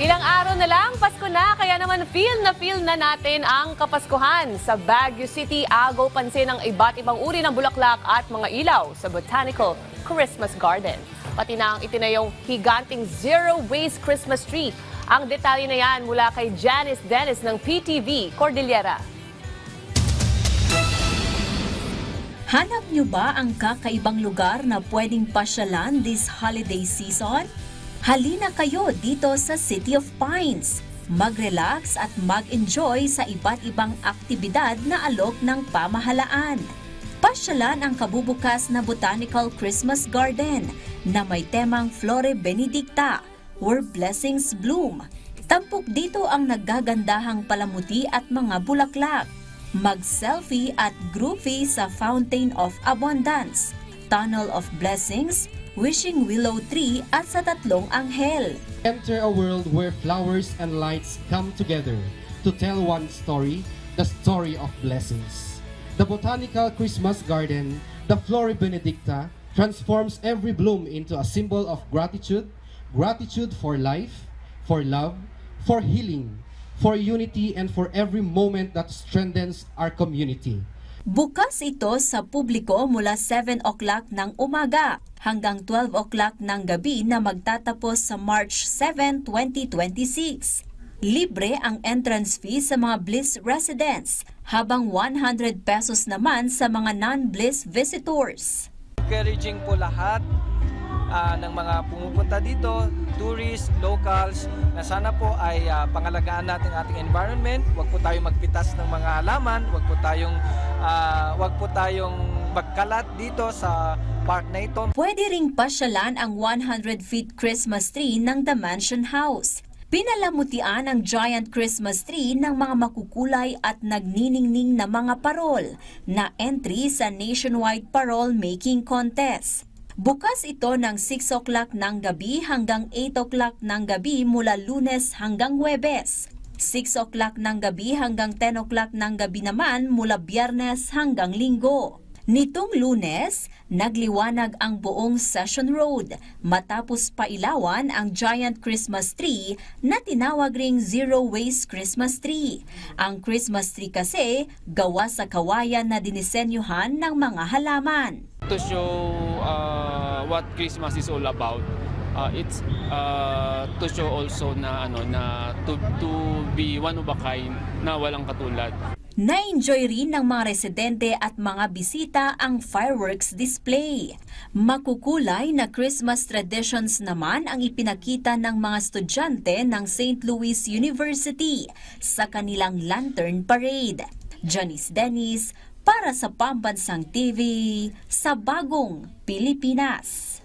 Ilang araw na lang, Pasko na, kaya naman feel na natin ang Kapaskuhan. Sa Baguio City, agaw pansin ang iba't ibang uri ng bulaklak at mga ilaw sa Botanical Christmas Garden. Pati na ang itinayong higanting zero-waste Christmas tree. Ang detalye na yan mula kay Janice Dennis ng PTV Cordillera. Hanap niyo ba ang kakaibang lugar na pwedeng pasyalan this holiday season? Halina kayo dito sa City of Pines. Mag-relax at mag-enjoy sa iba't ibang aktibidad na alok ng pamahalaan. Pasyalan ang kabubukas na Botanical Christmas Garden na may temang Flore Benedicta, where blessings bloom. Tampok dito ang naggagandahang palamuti at mga bulaklak. Mag-selfie at groovy sa Fountain of Abundance, Tunnel of Blessings, Wishing Willow Tree at sa Tatlong Anghel. Enter a world where flowers and lights come together to tell one story, the story of blessings. The Botanical Christmas Garden, the Flore Benedicta, transforms every bloom into a symbol of gratitude, gratitude for life, for love, for healing, for unity, and for every moment that strengthens our community. Bukas ito sa publiko mula 7 o'clock ng umaga hanggang 12 o'clock ng gabi na magtatapos sa March 7, 2026. Libre ang entrance fee sa mga Bliss residents, habang 100 pesos naman sa mga non-Bliss visitors. Encouraging po lahat ng mga pumupunta dito, tourists, locals, na sana po ay pangalagaan natin ating environment. Huwag po tayong magpitas ng mga halaman, huwag po tayong magkalat dito sa park na ito. Pwede ring pasyalan ang 100 feet Christmas tree ng The Mansion House. Pinalamutian ang giant Christmas tree ng mga makukulay at nagniningning na mga parol na entry sa nationwide parol making contest. Bukas ito ng 6 o'clock ng gabi hanggang 8 o'clock ng gabi mula Lunes hanggang Huwebes. 6 o'clock ng gabi hanggang 10 o'clock ng gabi naman mula Biyernes hanggang Linggo. Nitong Lunes, nagliwanag ang buong Session Road matapos pailawan ang giant Christmas tree na tinawag ring Zero Waste Christmas Tree. Ang Christmas tree kasi gawa sa kawayan na dinisenyuhan ng mga halaman. To show what Christmas is all about, it's to show also na to be one of a kind na walang katulad. Na-enjoy rin ng mga residente at mga bisita ang fireworks display. Makukulay na Christmas traditions naman ang ipinakita ng mga estudyante ng St. Louis University sa kanilang Lantern Parade. Janice Dennis para sa Pambansang TV sa Bagong Pilipinas.